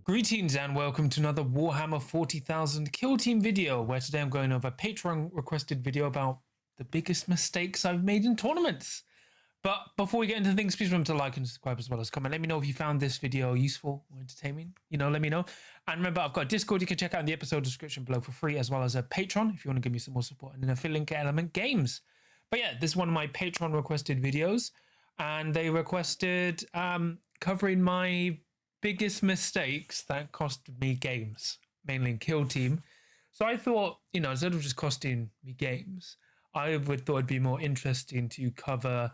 Greetings and welcome to another Warhammer 40,000 Kill Team video, where today I'm going over a Patreon requested video about the biggest mistakes I've made in tournaments. But before we get into things, please remember to like and subscribe as well as comment. Let me know if you found this video useful or entertaining. Let me know. And remember, I've got a Discord you can check out in the episode description below for free, as well as a Patreon if you want to give me some more support, and an affiliate element games. But yeah, this is one of my Patreon requested videos, and they requested covering my biggest mistakes that cost me games, mainly in Kill Team. So I thought, instead of just costing me games, I would thought it'd be more interesting to cover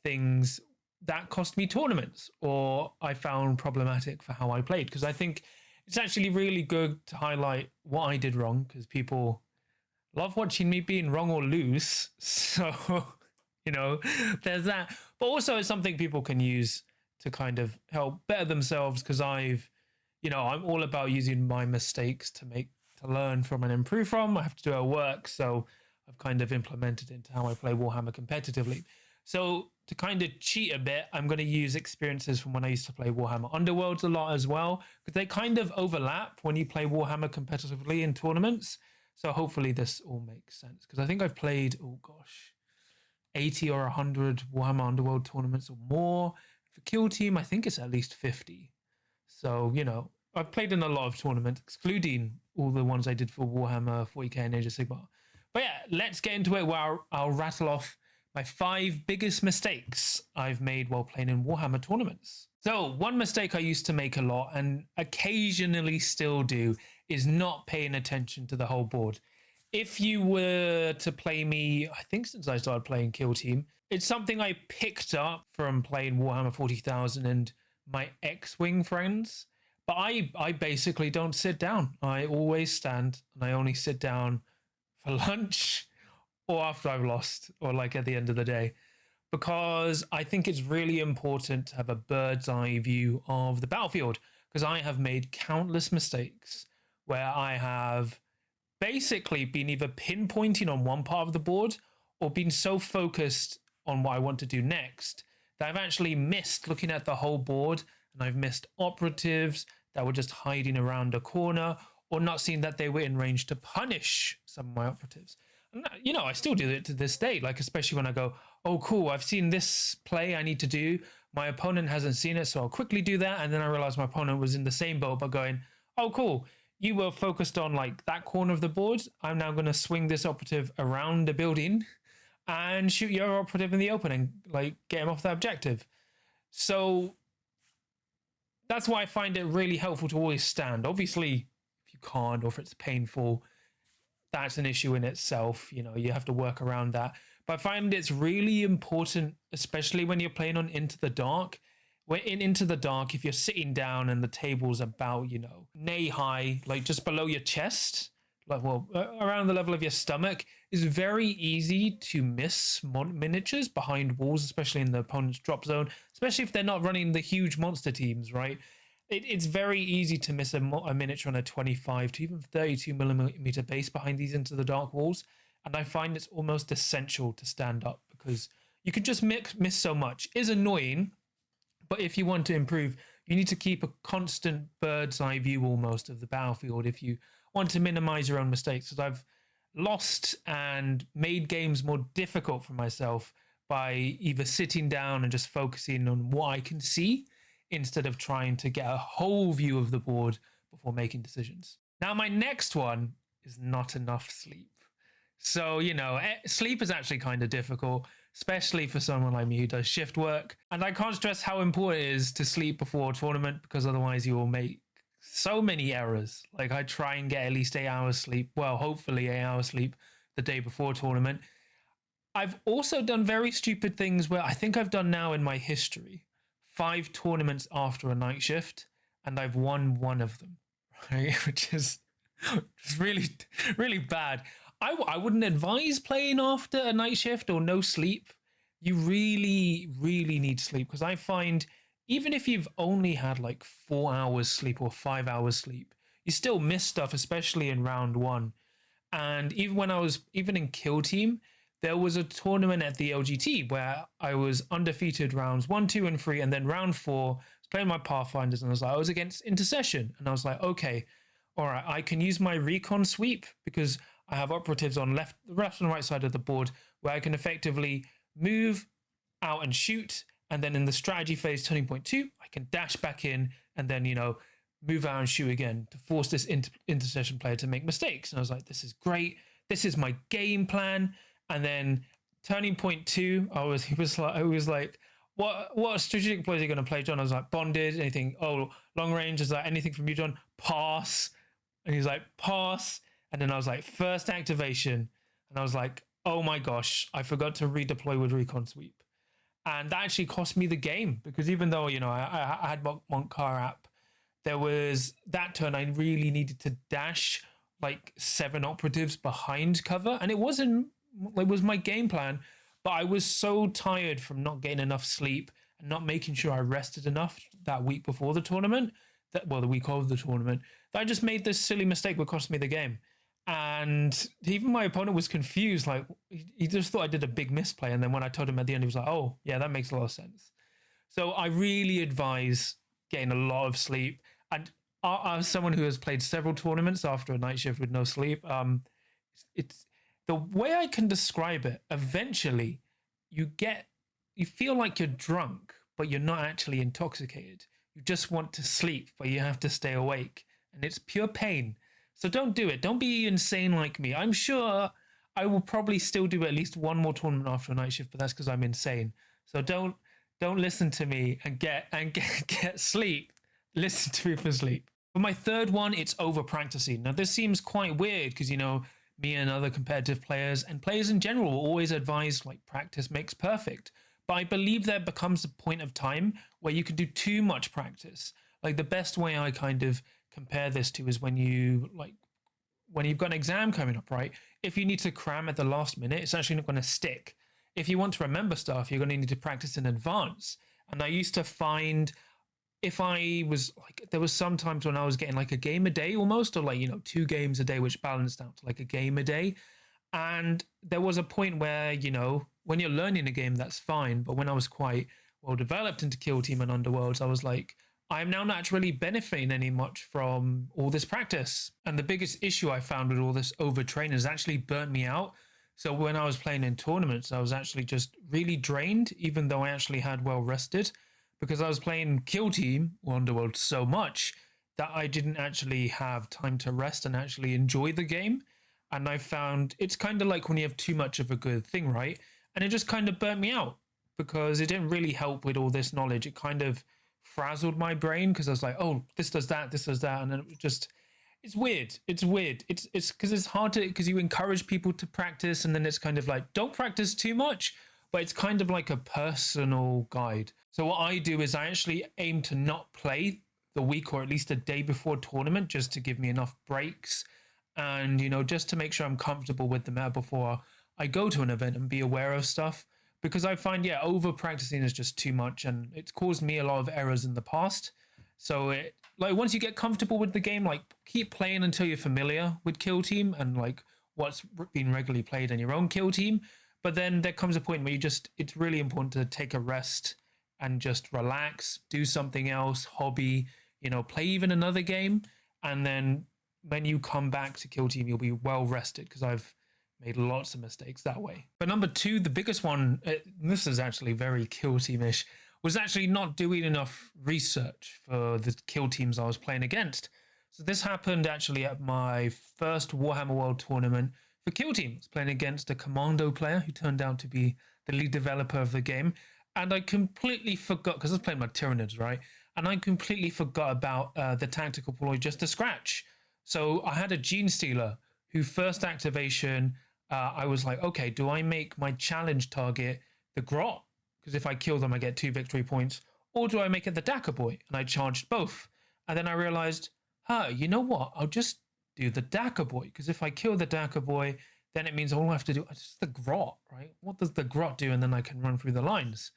things that cost me tournaments or I found problematic for how I played, because I think it's actually really good to highlight what I did wrong, because people love watching me being wrong or lose. So, there's that. But also it's something people can use to kind of help better themselves, because I'm all about using my mistakes to learn from and improve from. I have to do our work, so I've kind of implemented into how I play Warhammer competitively. So to kind of cheat a bit, I'm going to use experiences from when I used to play Warhammer Underworlds a lot as well, because they kind of overlap when you play Warhammer competitively in tournaments. So hopefully this all makes sense, because I think I've played, 80 or 100 Warhammer Underworld tournaments or more. For Kill Team, I think it's at least 50. So, I've played in a lot of tournaments, excluding all the ones I did for Warhammer 40k and Age of Sigmar. But yeah, let's get into it, where I'll rattle off my 5 biggest mistakes I've made while playing in Warhammer tournaments. So one mistake I used to make a lot, and occasionally still do, is not paying attention to the whole board. If you were to play me, I think since I started playing Kill Team, it's something I picked up from playing Warhammer 40,000 and my X-Wing friends. But I basically don't sit down. I always stand, and I only sit down for lunch or after I've lost, or like at the end of the day. Because I think it's really important to have a bird's eye view of the battlefield. Because I have made countless mistakes where I have basically been either pinpointing on one part of the board or been so focused on what I want to do next that I've actually missed looking at the whole board, and I've missed operatives that were just hiding around a corner, or not seeing that they were in range to punish some of my operatives. And I still do it to this day, like especially when I go, oh cool, I've seen this play I need to do, my opponent hasn't seen it, so I'll quickly do that, and then I realize my opponent was in the same boat, but going, oh cool, you were focused on like that corner of the board, I'm now going to swing this operative around the building and shoot your operative in the open and like get him off the objective. So that's why I find it really helpful to always stand. Obviously, if you can't, or if it's painful, that's an issue in itself. You have to work around that. But I find it's really important, especially when you're playing on Into the Dark. When in Into the Dark, if you're sitting down and the table's about, knee high, like just below your chest, around the level of your stomach, is very easy to miss miniatures behind walls, especially in the opponent's drop zone, especially if they're not running the huge monster teams, right? It's very easy to miss a miniature on a 25 to even 32 millimeter base behind these Into the Dark walls. And I find it's almost essential to stand up, because you can just miss so much. It's annoying, but if you want to improve, you need to keep a constant bird's eye view almost of the battlefield if you want to minimize your own mistakes. Because I've lost and made games more difficult for myself by either sitting down and just focusing on what I can see, instead of trying to get a whole view of the board before making decisions. Now, my next one is not enough sleep. So, sleep is actually kind of difficult, especially for someone like me who does shift work. And I can't stress how important it is to sleep before a tournament, because otherwise you will make so many errors. Like, I try and get at least 8 hours sleep. Well, hopefully 8 hours sleep the day before a tournament. I've also done very stupid things where I think I've done now in my history 5 tournaments after a night shift, and I've won one of them, right? Which is really, really bad. I wouldn't advise playing after a night shift or no sleep. You really, really need sleep, because I find even if you've only had like 4 hours sleep or 5 hours sleep, you still miss stuff, especially in round 1. And even in Kill Team, there was a tournament at the LGT where I was undefeated rounds 1, 2, and 3, and then round 4 playing my Pathfinders, and I was against Intercession, and I was like, okay, all right, I can use my recon sweep because I have operatives on the left and right side of the board where I can effectively move out and shoot. And then in the strategy phase, turning point 2, I can dash back in and then, move out and shoot again to force this Intercession player to make mistakes. And I was like, this is great. This is my game plan. And then turning point 2, I was like, what strategic plays are you going to play, John? I was like, bonded, anything? Oh, long range. Is that anything from you, John? Pass. And he's like, pass. And then I was like, first activation. And I was like, oh my gosh, I forgot to redeploy with recon sweep. And that actually cost me the game because even though, I had Montcar app, there was that turn I really needed to dash like 7 operatives behind cover. And it was my game plan, but I was so tired from not getting enough sleep and not making sure I rested enough that week before the tournament, the week of the tournament, that I just made this silly mistake that cost me the game. And even my opponent was confused. Like he just thought I did a big misplay. And then when I told him at the end, he was like, oh yeah, that makes a lot of sense. So I really advise getting a lot of sleep. And as someone who has played several tournaments after a night shift with no sleep, it's the way I can describe it. Eventually you feel like you're drunk, but you're not actually intoxicated. You just want to sleep, but you have to stay awake. And it's pure pain. So don't do it. Don't be insane like me. I'm sure I will probably still do at least one more tournament after a night shift, but that's because I'm insane. So don't listen to me and get sleep. Listen to me for sleep. For my third one, it's over practicing. Now this seems quite weird because me and other competitive players and players in general will always advise like practice makes perfect. But I believe there becomes a point of time where you can do too much practice. Like the best way I kind of compare this to is when you've got an exam coming up, right? If you need to cram at the last minute, it's actually not going to stick. If you want to remember stuff, you're going to need to practice in advance. And I used to find if I was like, there was some times when I was getting like a game a day almost, or like, 2 games a day, which balanced out to like a game a day. And there was a point where, when you're learning a game, that's fine. But when I was quite well developed into Kill Team and Underworlds, I was like, I'm now not really benefiting any much from all this practice. And the biggest issue I found with all this overtraining has actually burnt me out. So when I was playing in tournaments, I was actually just really drained, even though I actually had well rested, because I was playing Kill Team or Underworld so much that I didn't actually have time to rest and actually enjoy the game. And I found it's kind of like when you have too much of a good thing, right? And it just kind of burnt me out because it didn't really help with all this knowledge. It kind of frazzled my brain because I was like, oh, this does that, and then it just, it's weird. It's because it's hard to, because you encourage people to practice and then it's kind of like, don't practice too much, but it's kind of like a personal guide. So what I do is I actually aim to not play the week or at least a day before tournament just to give me enough breaks and, just to make sure I'm comfortable with the meta before I go to an event and be aware of stuff. Because I find, over practicing is just too much and it's caused me a lot of errors in the past. So once you get comfortable with the game, like keep playing until you're familiar with Kill Team and like what's been regularly played in your own Kill Team. But then there comes a point where it's really important to take a rest and just relax, do something else, hobby, play even another game. And then when you come back to Kill Team, you'll be well rested because I've made lots of mistakes that way. But number 2, the biggest one, this is actually very Kill Team-ish, was actually not doing enough research for the Kill Teams I was playing against. So this happened actually at my first Warhammer World tournament for Kill Team. I was playing against a Commando player who turned out to be the lead developer of the game. And I completely forgot, because I was playing my Tyranids, right? And I completely forgot about the tactical ploy just to scratch. So I had a Gene Stealer who first activation, I was like, okay, do I make my challenge target the Grot? Because if I kill them, I get 2 victory points. Or do I make it the Daka Boy? And I charged both. And then I realized, you know what? I'll just do the Daka Boy. Because if I kill the Daka Boy, then it means all I have to do is the Grot, right? What does the Grot do? And then I can run through the lines.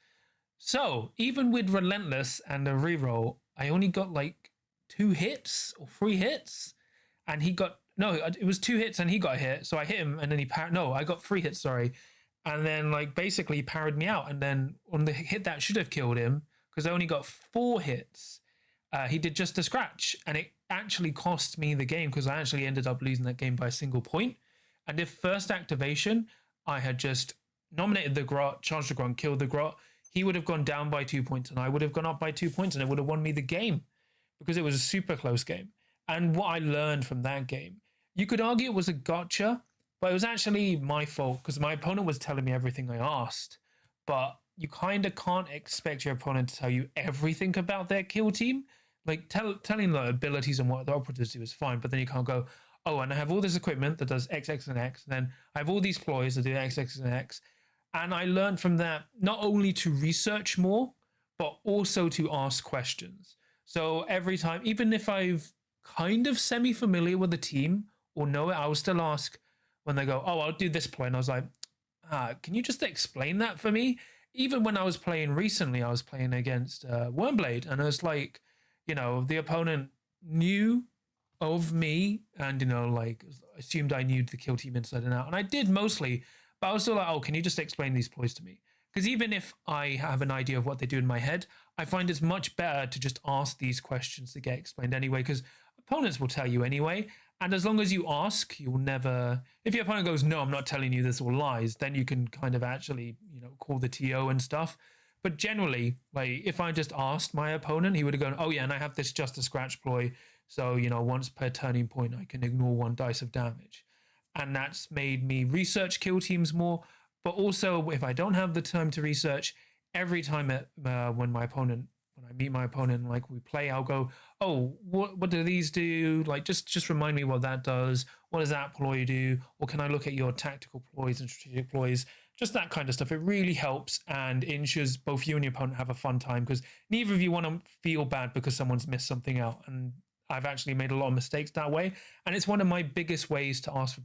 So even with Relentless and a reroll, I only got like 2 hits or 3 hits. And he got, no, it was 2 hits and he got hit. So I hit him and then I got 3 hits, sorry. And then like basically he parried me out. And then on the hit that should have killed him, because I only got 4 hits. He did just a scratch, and it actually cost me the game because I actually ended up losing that game by a single point. And if first activation I had just nominated the Grot, charged the Grot, killed the Grot, he would have gone down by 2 points, and I would have gone up by 2 points, and it would have won me the game because it was a super close game. And what I learned from that game, you could argue it was a gotcha, but it was actually my fault because my opponent was telling me everything I asked. But you kind of can't expect your opponent to tell you everything about their kill team. Like telling the abilities and what the operatives do is fine, but then you can't go, oh, and I have all this equipment that does X, X, and X, and then I have all these ploys that do X, X, and X. And I learned from that not only to research more, but also to ask questions. So every time, even if I've kind of semi-familiar with the team or know it, I will still ask when they go, oh, I'll do this play. And I was like, can you just explain that for me? Even when I was playing recently, I was playing against Wormblade, and I was like, the opponent knew of me and, like assumed I knew the kill team inside and out. And I did mostly, but I was still like, oh, can you just explain these ploys to me? Because even if I have an idea of what they do in my head, I find it's much better to just ask these questions to get explained anyway, because opponents will tell you anyway. And as long as you ask, you'll never, if your opponent goes, no, I'm not telling you this, or lies, then you can kind of actually, call the TO and stuff. But generally, like if I just asked my opponent, he would have gone, oh yeah, and I have this just a scratch ploy. So, once per turning point, I can ignore 1 dice of damage. And that's made me research kill teams more. But also, if I don't have the time to research, every time when I meet my opponent, like we play, I'll go, oh, what do these do? Like, just remind me what that does. What does that ploy do? Or can I look at your tactical ploys and strategic ploys? Just that kind of stuff. It really helps and ensures both you and your opponent have a fun time, because neither of you want to feel bad because someone's missed something out. And I've actually made a lot of mistakes that way. And it's one of my biggest ways to ask,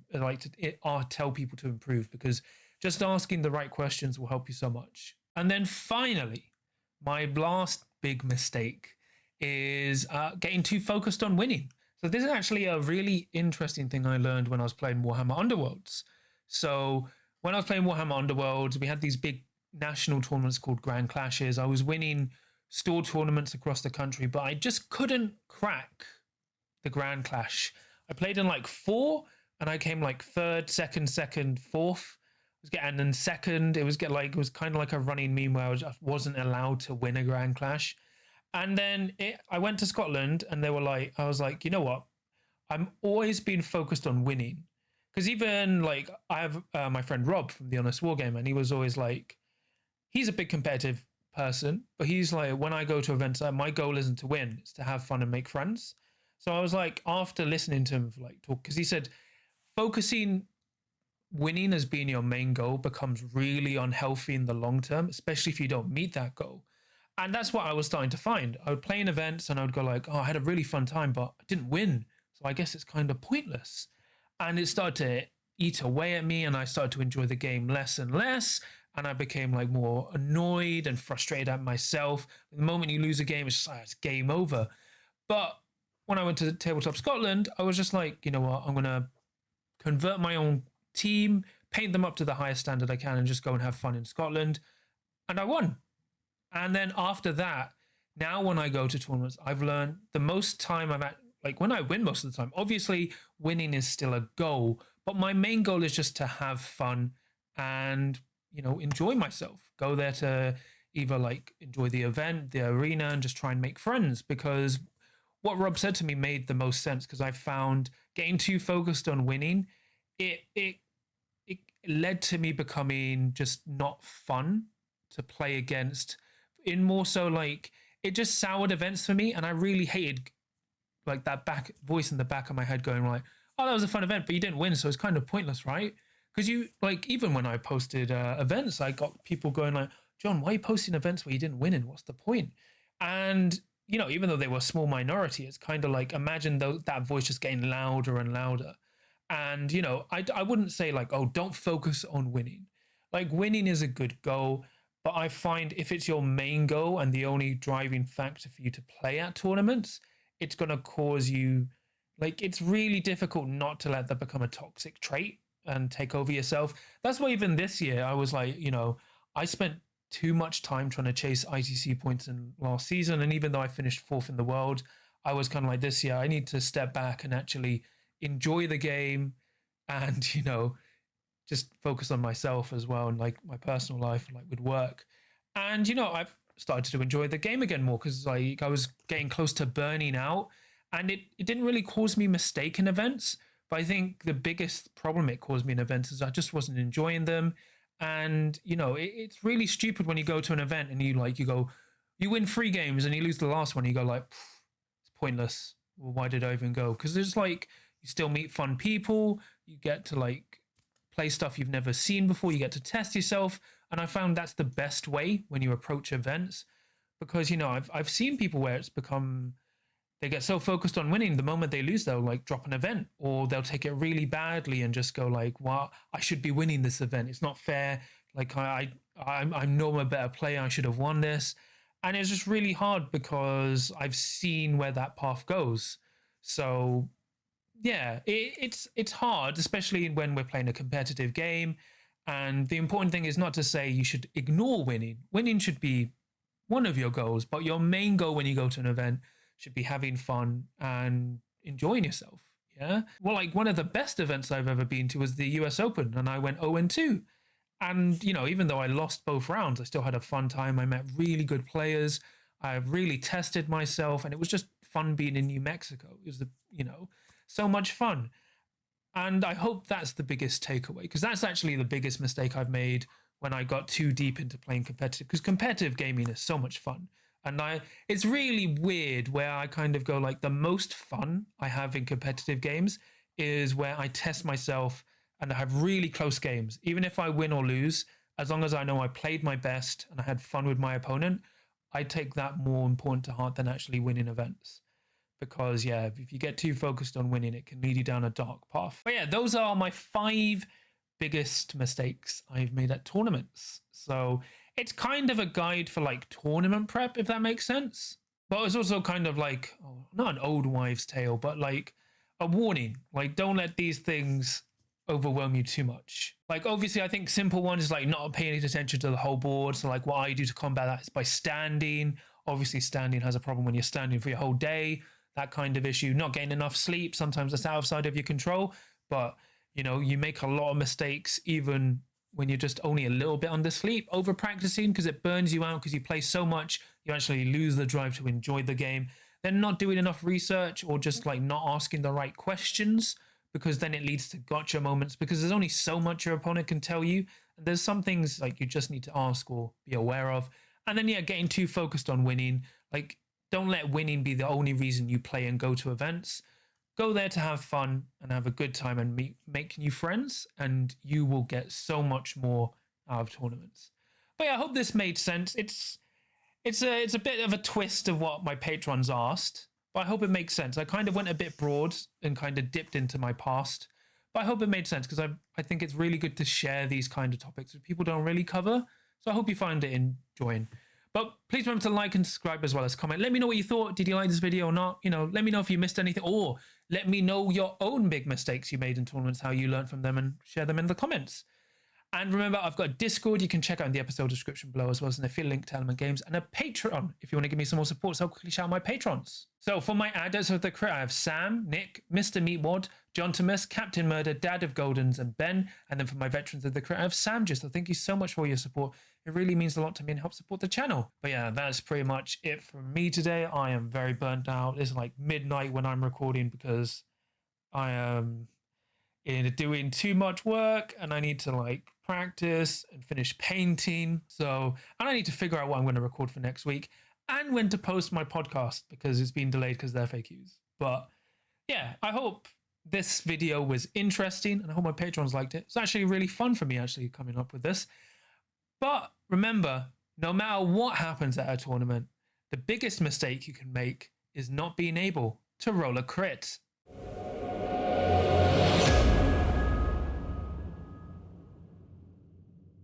tell people to improve, because just asking the right questions will help you so much. And then finally, my last big mistake is getting too focused on winning. So this is actually a really interesting thing I learned when I was playing Warhammer Underworlds. So when I was playing Warhammer Underworlds, we had these big national tournaments called Grand Clashes. I was winning store tournaments across the country, but I just couldn't crack the Grand Clash. I played in like 4, and I came like 3rd, 2nd, 4th. And then 2nd, it was kind of like a running meme where I wasn't allowed to win a Grand Clash. And then I went to Scotland, and I was like, you know what? I'm always been focused on winning. Because even like I have my friend Rob from The Honest Wargamer, and he was always like, he's a big competitive person, but he's like, when I go to events, my goal isn't to win, it's to have fun and make friends. So I was like, after listening to him talk, because he said winning as being your main goal becomes really unhealthy in the long term, especially if you don't meet that goal. And that's what I was starting to find. I would play in events and I would go like, oh, I had a really fun time, but I didn't win. So I guess it's kind of pointless. And it started to eat away at me, and I started to enjoy the game less and less. And I became like more annoyed and frustrated at myself. The moment you lose a game, it's just like, it's game over. But when I went to Tabletop Scotland, I was just like, you know what, I'm going to convert my own team, paint them up to the highest standard I can, and just go and have fun in Scotland. And I won. And then after that, now when I go to tournaments, I've learned the most time I've had, like when I win most of the time, obviously winning is still a goal, but my main goal is just to have fun and, enjoy myself. Go there to either like enjoy the event, the arena, and just try and make friends, because what Rob said to me made the most sense, because I found getting too focused on winning, it led to me becoming just not fun to play against, in more so like it just soured events for me. And I really hated like that back voice in the back of my head going like, oh, that was a fun event, but you didn't win, so it's kind of pointless, right? Because you like, even when I posted events, I got people going like, John, why are you posting events where you didn't win, and what's the point? And even though they were a small minority, it's kind of like, imagine that voice just getting louder and louder. And I wouldn't say like, oh, don't focus on winning. Like, winning is a good goal, but I find if it's your main goal and the only driving factor for you to play at tournaments, it's going to cause you, like, it's really difficult not to let that become a toxic trait and take over yourself. That's why even this year I was like, I spent too much time trying to chase ITC points in last season. And even though I finished fourth in the world, I was kind of like, this year, I need to step back and actually enjoy the game and, just focus on myself as well and like my personal life, like with work. And, I've started to enjoy the game again more because like I was getting close to burning out, and it didn't really cause me mistake in events. But I think the biggest problem it caused me in events is I just wasn't enjoying them. And, it's really stupid when you go to an event and you win 3 games and you lose the last one. You go like, it's pointless. Well, why did I even go? Because there's like, you still meet fun people. You get to like play stuff you've never seen before. You get to test yourself. And I found that's the best way when you approach events, because, I've seen people where it's become, they get so focused on winning, the moment they lose, they'll like drop an event, or they'll take it really badly and just go like, well, I should be winning this event. It's not fair. Like I know I'm a better player. I should have won this. And it's just really hard because I've seen where that path goes. So yeah, it's hard, especially when we're playing a competitive game. And the important thing is not to say you should ignore winning. Winning should be one of your goals, but your main goal when you go to an event should be having fun and enjoying yourself. Yeah. Well, like one of the best events I've ever been to was the US Open, and I went 0-2. And, even though I lost both rounds, I still had a fun time. I met really good players. I really tested myself, and it was just fun being in New Mexico. It was, so much fun. And I hope that's the biggest takeaway, because that's actually the biggest mistake I've made when I got too deep into playing competitive, because competitive gaming is so much fun. And it's really weird where I kind of go like, the most fun I have in competitive games is where I test myself and I have really close games. Even if I win or lose, as long as I know I played my best and I had fun with my opponent, I take that more important to heart than actually winning events. Because yeah, if you get too focused on winning, it can lead you down a dark path. But yeah, those are my 5 biggest mistakes I've made at tournaments. So it's kind of a guide for like tournament prep, if that makes sense. But it's also kind of like, not an old wives' tale, but like a warning. Like, don't let these things overwhelm you too much. Like, obviously, I think simple one is like not paying attention to the whole board. So like what I do to combat that is by standing. Obviously, standing has a problem when you're standing for your whole day. That kind of issue. Not getting enough sleep. Sometimes that's outside of your control. But, you make a lot of mistakes even when you're just only a little bit under sleep, over practicing, because it burns you out because you play so much, you actually lose the drive to enjoy the game. Then not doing enough research, or just like not asking the right questions, because then it leads to gotcha moments, because there's only so much your opponent can tell you. And there's some things like you just need to ask or be aware of. And then, yeah, getting too focused on winning. Like, don't let winning be the only reason you play and go to events. Go there to have fun and have a good time and make new friends, and you will get so much more out of tournaments. But yeah, I hope this made sense. It's a bit of a twist of what my patrons asked, but I hope it makes sense. I kind of went a bit broad and kind of dipped into my past, but I hope it made sense, because I think it's really good to share these kind of topics that people don't really cover. So I hope you find it enjoying. But please remember to like and subscribe as well as comment. Let me know what you thought. Did you like this video or not? Let me know if you missed anything, or let me know your own big mistakes you made in tournaments, how you learned from them, and share them in the comments. And remember, I've got a Discord you can check out in the episode description below, as well as an affiliate link to Element Games, and a Patreon if you want to give me some more support. So I'll quickly shout out my patrons. So for my adults of the crit, I have Sam, Nick, Mr. Meatwad, John Thomas, Captain Murder, Dad of Goldens, and Ben. And then for my veterans of the crit, I have Sam. So thank you so much for your support. It really means a lot to me and helps support the channel. But yeah, that's pretty much it from me today. I am very burnt out. It's like midnight when I'm recording, because I am doing too much work and I need to like practice and finish painting. And I need to figure out what I'm going to record for next week and when to post my podcast, because it's been delayed because they're FAQs. But yeah, I hope this video was interesting and I hope my patrons liked it. It's actually really fun for me actually coming up with this. But remember, no matter what happens at a tournament, the biggest mistake you can make is not being able to roll a crit.